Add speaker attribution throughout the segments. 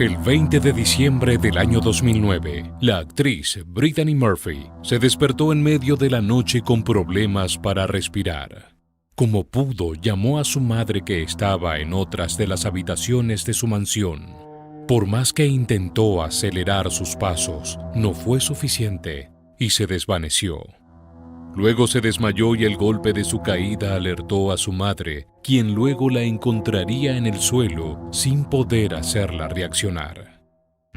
Speaker 1: El 20 de diciembre del año 2009, la actriz Brittany Murphy se despertó en medio de la noche con problemas para respirar. Como pudo, llamó a su madre que estaba en otras de las habitaciones de su mansión. Por más que intentó acelerar sus pasos, no fue suficiente y se desvaneció. Luego se desmayó y el golpe de su caída alertó a su madre, quien luego la encontraría en el suelo sin poder hacerla reaccionar.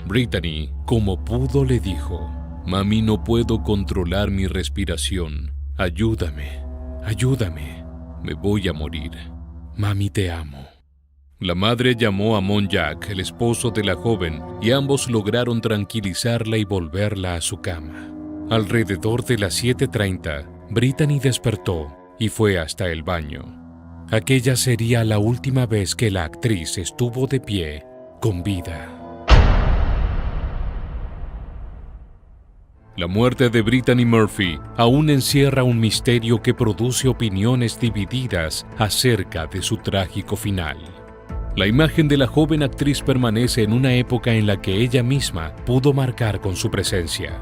Speaker 1: Brittany, como pudo, le dijo: «Mami, no puedo controlar mi respiración. Ayúdame, ayúdame. Me voy a morir. Mami, te amo». La madre llamó a Mon Jack, el esposo de la joven, y ambos lograron tranquilizarla y volverla a su cama. Alrededor de las 7:30, Brittany despertó y fue hasta el baño. Aquella sería la última vez que la actriz estuvo de pie, con vida. La muerte de Brittany Murphy aún encierra un misterio que produce opiniones divididas acerca de su trágico final. La imagen de la joven actriz permanece en una época en la que ella misma pudo marcar con su presencia.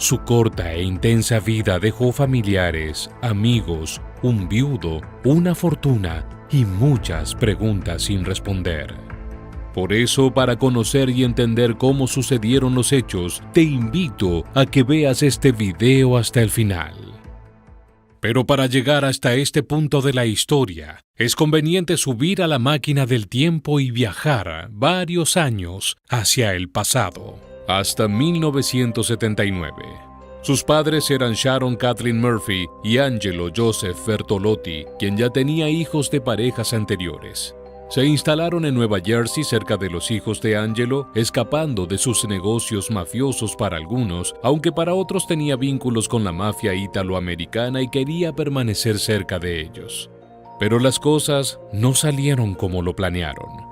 Speaker 1: Su corta e intensa vida dejó familiares, amigos, un viudo, una fortuna y muchas preguntas sin responder. Por eso, para conocer y entender cómo sucedieron los hechos, te invito a que veas este video hasta el final. Pero para llegar hasta este punto de la historia, es conveniente subir a la máquina del tiempo y viajar varios años hacia el pasado, hasta 1979. Sus padres eran Sharon Kathleen Murphy y Angelo Joseph Bertolotti, quien ya tenía hijos de parejas anteriores. Se instalaron en Nueva Jersey cerca de los hijos de Angelo, escapando de sus negocios mafiosos para algunos, aunque para otros tenía vínculos con la mafia italoamericana y quería permanecer cerca de ellos. Pero las cosas no salieron como lo planearon.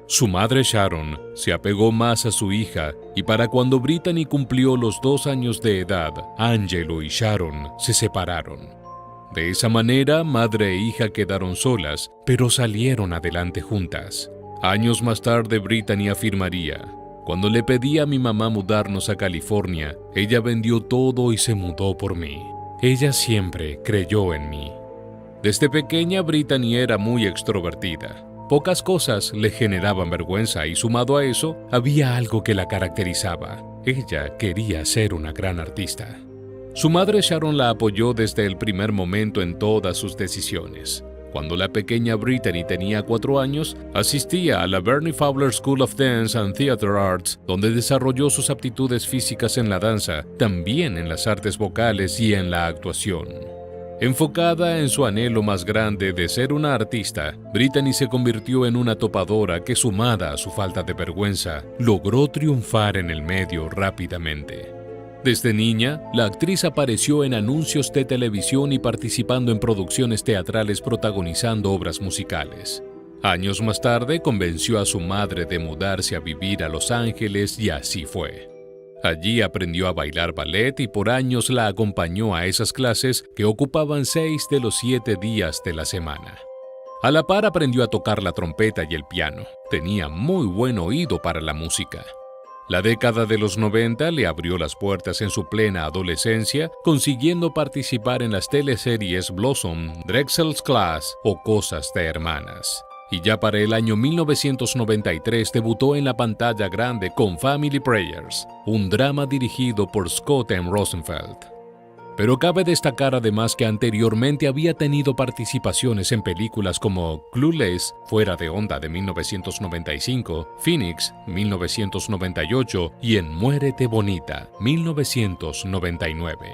Speaker 1: Su madre Sharon se apegó más a su hija y para cuando Brittany cumplió los 2 años de edad, Angelo y Sharon se separaron. De esa manera, madre e hija quedaron solas, pero salieron adelante juntas. Años más tarde, Brittany afirmaría: «Cuando le pedí a mi mamá mudarnos a California, ella vendió todo y se mudó por mí. Ella siempre creyó en mí». Desde pequeña, Brittany era muy extrovertida. Pocas cosas le generaban vergüenza y sumado a eso, había algo que la caracterizaba. Ella quería ser una gran artista. Su madre Sharon la apoyó desde el primer momento en todas sus decisiones. Cuando la pequeña Brittany tenía 4 años, asistía a la Bernie Fowler School of Dance and Theatre Arts, donde desarrolló sus aptitudes físicas en la danza, también en las artes vocales y en la actuación. Enfocada en su anhelo más grande de ser una artista, Brittany se convirtió en una topadora que, sumada a su falta de vergüenza, logró triunfar en el medio rápidamente. Desde niña, la actriz apareció en anuncios de televisión y participando en producciones teatrales protagonizando obras musicales. Años más tarde, convenció a su madre de mudarse a vivir a Los Ángeles y así fue. Allí aprendió a bailar ballet y por años la acompañó a esas clases que ocupaban 6 de los 7 días de la semana. A la par aprendió a tocar la trompeta y el piano. Tenía muy buen oído para la música. La década de los 90 le abrió las puertas en su plena adolescencia, consiguiendo participar en las teleseries Blossom, Drexel's Class o Cosas de Hermanas. Y ya para el año 1993 debutó en la pantalla grande con Family Prayers, un drama dirigido por Scott M. Rosenfeld. Pero cabe destacar además que anteriormente había tenido participaciones en películas como Clueless, Fuera de Onda de 1995, Phoenix, 1998 y en Muérete Bonita, 1999.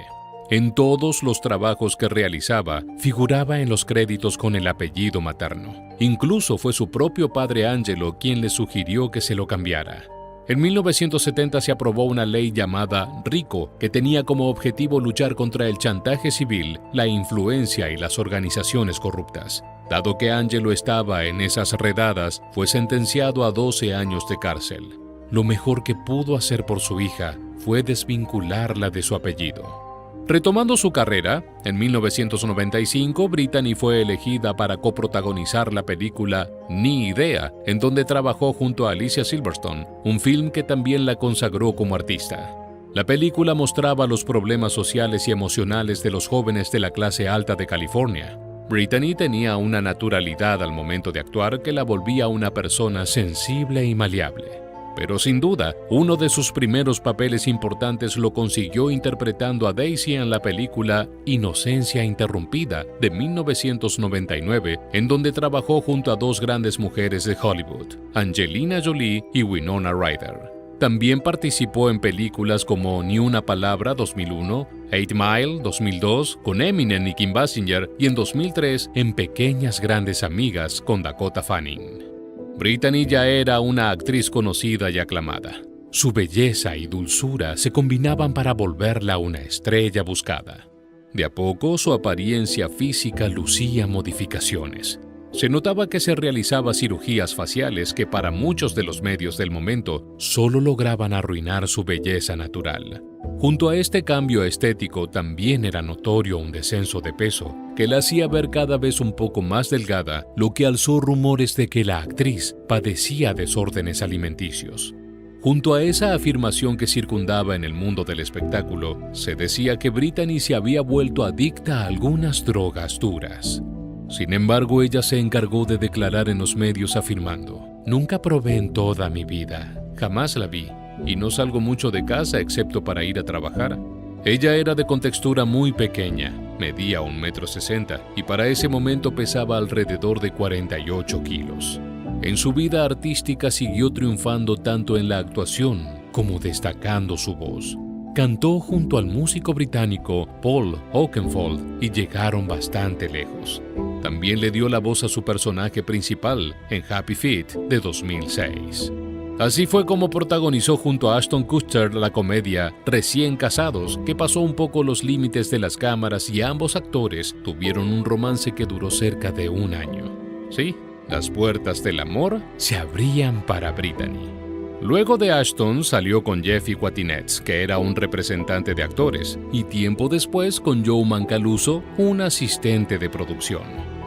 Speaker 1: En todos los trabajos que realizaba, figuraba en los créditos con el apellido materno. Incluso fue su propio padre Angelo quien le sugirió que se lo cambiara. En 1970 se aprobó una ley llamada RICO, que tenía como objetivo luchar contra el chantaje civil, la influencia y las organizaciones corruptas. Dado que Angelo estaba en esas redadas, fue sentenciado a 12 años de cárcel. Lo mejor que pudo hacer por su hija fue desvincularla de su apellido. Retomando su carrera, en 1995 Brittany fue elegida para coprotagonizar la película Ni Idea, en donde trabajó junto a Alicia Silverstone, un film que también la consagró como artista. La película mostraba los problemas sociales y emocionales de los jóvenes de la clase alta de California. Brittany tenía una naturalidad al momento de actuar que la volvía una persona sensible y maleable. Pero sin duda, uno de sus primeros papeles importantes lo consiguió interpretando a Daisy en la película Inocencia Interrumpida de 1999, en donde trabajó junto a dos grandes mujeres de Hollywood, Angelina Jolie y Winona Ryder. También participó en películas como Ni una palabra 2001, 8 Mile 2002 con Eminem y Kim Basinger y en 2003 en Pequeñas Grandes Amigas con Dakota Fanning. Brittany ya era una actriz conocida y aclamada. Su belleza y dulzura se combinaban para volverla una estrella buscada. De a poco, su apariencia física lucía modificaciones. Se notaba que se realizaba cirugías faciales que para muchos de los medios del momento solo lograban arruinar su belleza natural. Junto a este cambio estético también era notorio un descenso de peso que la hacía ver cada vez un poco más delgada, lo que alzó rumores de que la actriz padecía desórdenes alimenticios. Junto a esa afirmación que circundaba en el mundo del espectáculo, se decía que Brittany se había vuelto adicta a algunas drogas duras. Sin embargo, ella se encargó de declarar en los medios afirmando: «Nunca probé en toda mi vida, jamás la vi, y no salgo mucho de casa excepto para ir a trabajar». Ella era de contextura muy pequeña, medía 1,60 m y para ese momento pesaba alrededor de 48 kilos. En su vida artística siguió triunfando tanto en la actuación como destacando su voz. Cantó junto al músico británico Paul Oakenfold y llegaron bastante lejos. También le dio la voz a su personaje principal en Happy Feet de 2006. Así fue como protagonizó junto a Ashton Kutcher la comedia Recién Casados, que pasó un poco los límites de las cámaras y ambos actores tuvieron un romance que duró cerca de un año. Sí, las puertas del amor se abrían para Brittany. Luego de Ashton salió con Jeffy Kwatinetz, que era un representante de actores, y tiempo después con Joe Mancaluso, un asistente de producción.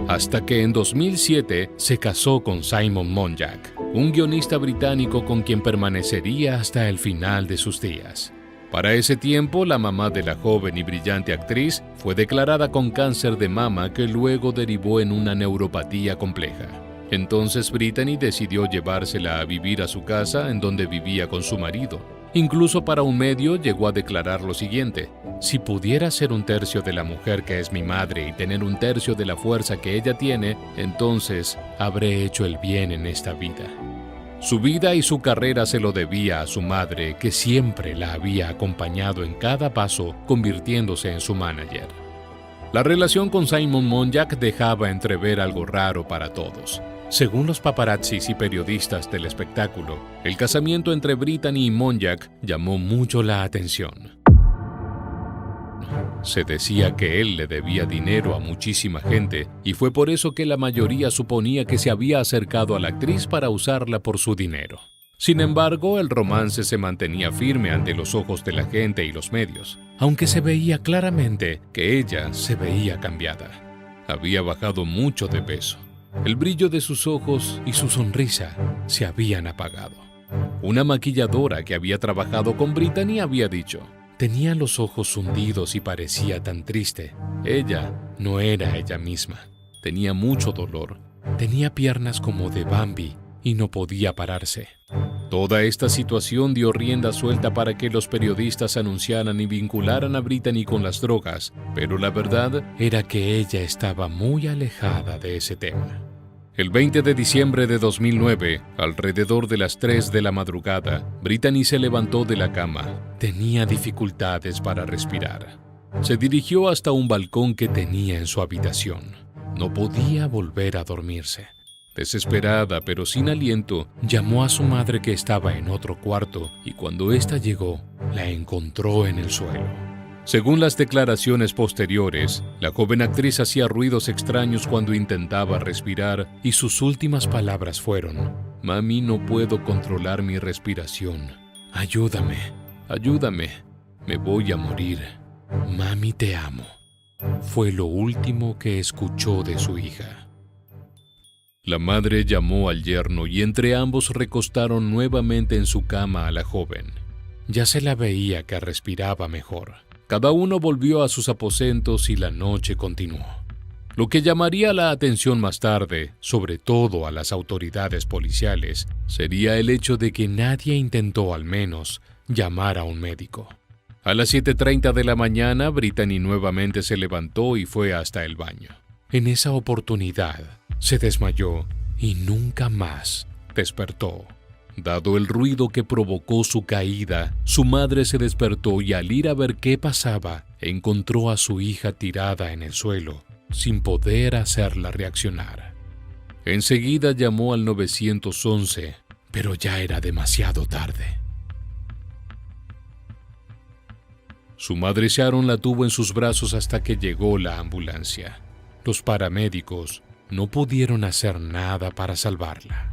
Speaker 1: Hasta que en 2007 se casó con Simon Monjack, un guionista británico con quien permanecería hasta el final de sus días. Para ese tiempo, la mamá de la joven y brillante actriz fue declarada con cáncer de mama que luego derivó en una neuropatía compleja. Entonces Brittany decidió llevársela a vivir a su casa en donde vivía con su marido. Incluso para un medio llegó a declarar lo siguiente: «Si pudiera ser un tercio de la mujer que es mi madre y tener un tercio de la fuerza que ella tiene, entonces habré hecho el bien en esta vida». Su vida y su carrera se lo debía a su madre, que siempre la había acompañado en cada paso, convirtiéndose en su manager. La relación con Simon Monjack dejaba entrever algo raro para todos. Según los paparazzis y periodistas del espectáculo, el casamiento entre Brittany y Monjack llamó mucho la atención. Se decía que él le debía dinero a muchísima gente y fue por eso que la mayoría suponía que se había acercado a la actriz para usarla por su dinero. Sin embargo, el romance se mantenía firme ante los ojos de la gente y los medios, aunque se veía claramente que ella se veía cambiada. Había bajado mucho de peso. El brillo de sus ojos y su sonrisa se habían apagado. Una maquilladora que había trabajado con Brittany había dicho: «Tenía los ojos hundidos y parecía tan triste. Ella no era ella misma. Tenía mucho dolor. Tenía piernas como de Bambi y no podía pararse». Toda esta situación dio rienda suelta para que los periodistas anunciaran y vincularan a Brittany con las drogas, pero la verdad era que ella estaba muy alejada de ese tema. El 20 de diciembre de 2009, alrededor de las 3 de la madrugada, Brittany se levantó de la cama. Tenía dificultades para respirar. Se dirigió hasta un balcón que tenía en su habitación. No podía volver a dormirse. Desesperada pero sin aliento, llamó a su madre que estaba en otro cuarto y cuando ésta llegó, la encontró en el suelo. Según las declaraciones posteriores, la joven actriz hacía ruidos extraños cuando intentaba respirar y sus últimas palabras fueron: «Mami, no puedo controlar mi respiración. Ayúdame, ayúdame, me voy a morir». Mami, te amo, fue lo último que escuchó de su hija. La madre llamó al yerno y entre ambos recostaron nuevamente en su cama a la joven. Ya se la veía que respiraba mejor. Cada uno volvió a sus aposentos y la noche continuó. Lo que llamaría la atención más tarde, sobre todo a las autoridades policiales, sería el hecho de que nadie intentó al menos llamar a un médico. A las 7:30 de la mañana, Brittany nuevamente se levantó y fue hasta el baño. En esa oportunidad, se desmayó y nunca más despertó. Dado el ruido que provocó su caída, su madre se despertó y al ir a ver qué pasaba, encontró a su hija tirada en el suelo, sin poder hacerla reaccionar. Enseguida llamó al 911, pero ya era demasiado tarde. Su madre Sharon la tuvo en sus brazos hasta que llegó la ambulancia. Los paramédicos no pudieron hacer nada para salvarla.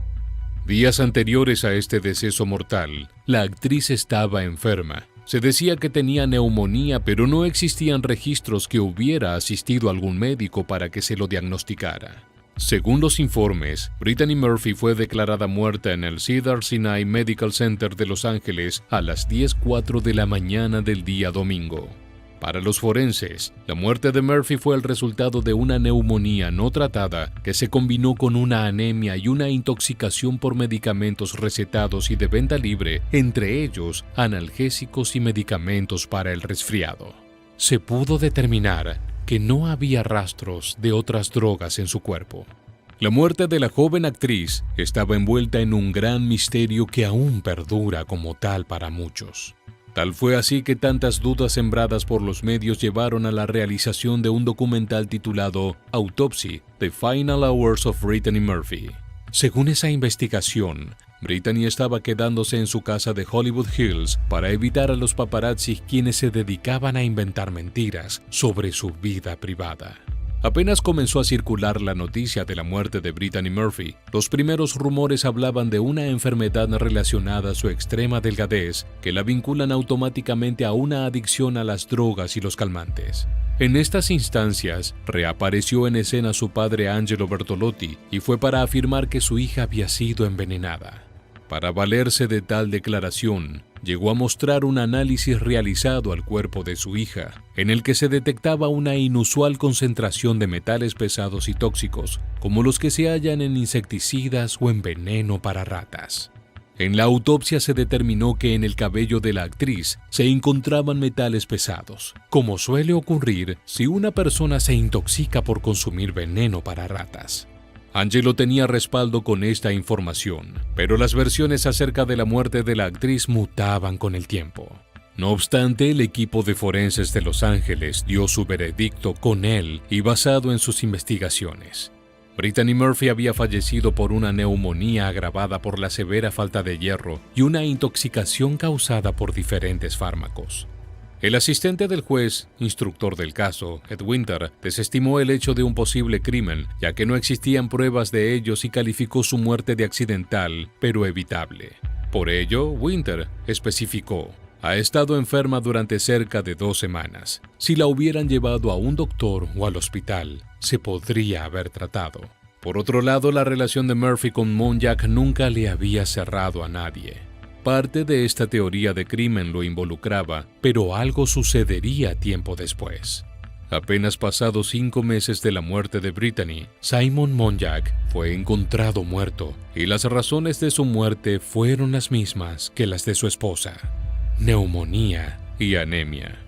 Speaker 1: Días anteriores a este deceso mortal, la actriz estaba enferma. Se decía que tenía neumonía, pero no existían registros que hubiera asistido a algún médico para que se lo diagnosticara. Según los informes, Brittany Murphy fue declarada muerta en el Cedars-Sinai Medical Center de Los Ángeles a las 10:04 de la mañana del día domingo. Para los forenses, la muerte de Murphy fue el resultado de una neumonía no tratada que se combinó con una anemia y una intoxicación por medicamentos recetados y de venta libre, entre ellos analgésicos y medicamentos para el resfriado. Se pudo determinar que no había rastros de otras drogas en su cuerpo. La muerte de la joven actriz estaba envuelta en un gran misterio que aún perdura como tal para muchos. Tal fue así que tantas dudas sembradas por los medios llevaron a la realización de un documental titulado Autopsy: The Final Hours of Brittany Murphy. Según esa investigación, Brittany estaba quedándose en su casa de Hollywood Hills para evitar a los paparazzi quienes se dedicaban a inventar mentiras sobre su vida privada. Apenas comenzó a circular la noticia de la muerte de Brittany Murphy, los primeros rumores hablaban de una enfermedad relacionada a su extrema delgadez que la vinculan automáticamente a una adicción a las drogas y los calmantes. En estas instancias, reapareció en escena su padre Angelo Bertolotti y fue para afirmar que su hija había sido envenenada. Para valerse de tal declaración, llegó a mostrar un análisis realizado al cuerpo de su hija, en el que se detectaba una inusual concentración de metales pesados y tóxicos, como los que se hallan en insecticidas o en veneno para ratas. En la autopsia se determinó que en el cabello de la actriz se encontraban metales pesados, como suele ocurrir si una persona se intoxica por consumir veneno para ratas. Angelo tenía respaldo con esta información, pero las versiones acerca de la muerte de la actriz mutaban con el tiempo. No obstante, el equipo de forenses de Los Ángeles dio su veredicto con él y basado en sus investigaciones. Brittany Murphy había fallecido por una neumonía agravada por la severa falta de hierro y una intoxicación causada por diferentes fármacos. El asistente del juez, instructor del caso, Ed Winter, desestimó el hecho de un posible crimen, ya que no existían pruebas de ellos y calificó su muerte de accidental, pero evitable. Por ello, Winter especificó: ha estado enferma durante cerca de 2 semanas. Si la hubieran llevado a un doctor o al hospital, se podría haber tratado. Por otro lado, la relación de Murphy con Monjack nunca le había cerrado a nadie. Parte de esta teoría de crimen lo involucraba, pero algo sucedería tiempo después. Apenas pasados 5 meses de la muerte de Brittany, Simon Monjack fue encontrado muerto, y las razones de su muerte fueron las mismas que las de su esposa: neumonía y anemia.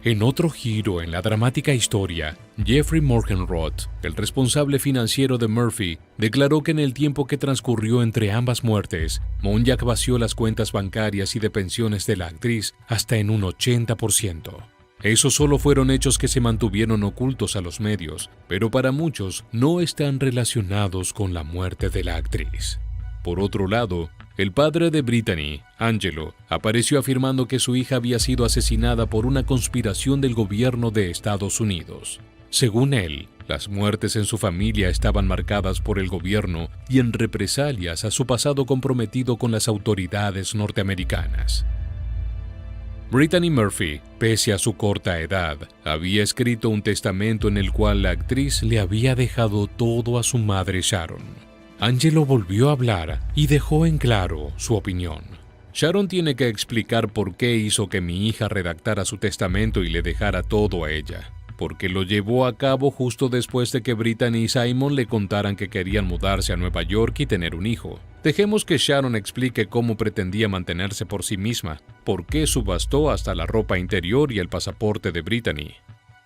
Speaker 1: En otro giro en la dramática historia, Jeffrey Morgenroth, el responsable financiero de Murphy, declaró que en el tiempo que transcurrió entre ambas muertes, Monjack vació las cuentas bancarias y de pensiones de la actriz hasta en un 80%. Esos solo fueron hechos que se mantuvieron ocultos a los medios, pero para muchos no están relacionados con la muerte de la actriz. Por otro lado, el padre de Brittany, Angelo, apareció afirmando que su hija había sido asesinada por una conspiración del gobierno de Estados Unidos. Según él, las muertes en su familia estaban marcadas por el gobierno y en represalias a su pasado comprometido con las autoridades norteamericanas. Brittany Murphy, pese a su corta edad, había escrito un testamento en el cual la actriz le había dejado todo a su madre Sharon. Angelo volvió a hablar y dejó en claro su opinión. Sharon tiene que explicar por qué hizo que mi hija redactara su testamento y le dejara todo a ella. Porque lo llevó a cabo justo después de que Brittany y Simon le contaran que querían mudarse a Nueva York y tener un hijo. Dejemos que Sharon explique cómo pretendía mantenerse por sí misma, por qué subastó hasta la ropa interior y el pasaporte de Brittany.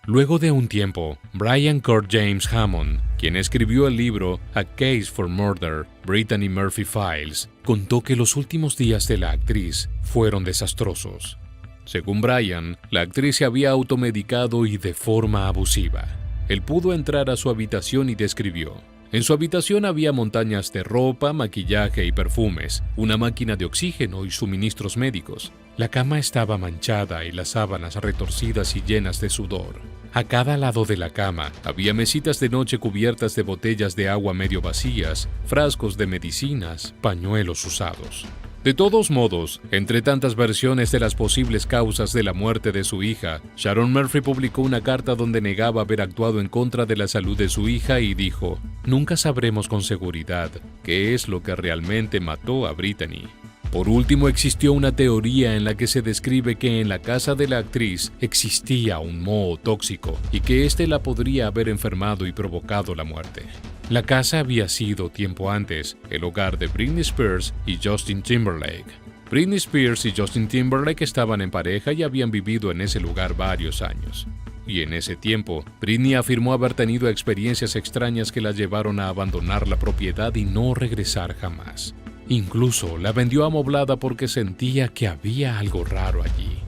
Speaker 1: Luego de un tiempo, Brian Court James Hammond, quien escribió el libro A Case for Murder, Brittany Murphy Files, contó que los últimos días de la actriz fueron desastrosos. Según Brian, la actriz se había automedicado y de forma abusiva. Él pudo entrar a su habitación y describió: en su habitación había montañas de ropa, maquillaje y perfumes, una máquina de oxígeno y suministros médicos. La cama estaba manchada y las sábanas retorcidas y llenas de sudor. A cada lado de la cama había mesitas de noche cubiertas de botellas de agua medio vacías, frascos de medicinas, pañuelos usados. De todos modos, entre tantas versiones de las posibles causas de la muerte de su hija, Sharon Murphy publicó una carta donde negaba haber actuado en contra de la salud de su hija y dijo: nunca sabremos con seguridad qué es lo que realmente mató a Brittany. Por último, existió una teoría en la que se describe que en la casa de la actriz existía un moho tóxico y que éste la podría haber enfermado y provocado la muerte. La casa había sido, tiempo antes, el hogar de Britney Spears y Justin Timberlake. Britney Spears y Justin Timberlake estaban en pareja y habían vivido en ese lugar varios años. Y en ese tiempo, Britney afirmó haber tenido experiencias extrañas que la llevaron a abandonar la propiedad y no regresar jamás. Incluso la vendió amoblada porque sentía que había algo raro allí.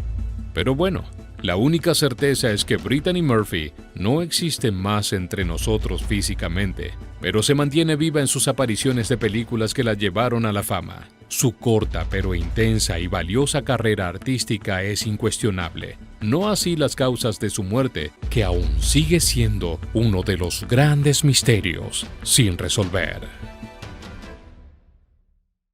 Speaker 1: Pero bueno, la única certeza es que Brittany Murphy no existe más entre nosotros físicamente, pero se mantiene viva en sus apariciones de películas que la llevaron a la fama. Su corta pero intensa y valiosa carrera artística es incuestionable, no así las causas de su muerte, que aún sigue siendo uno de los grandes misterios sin resolver.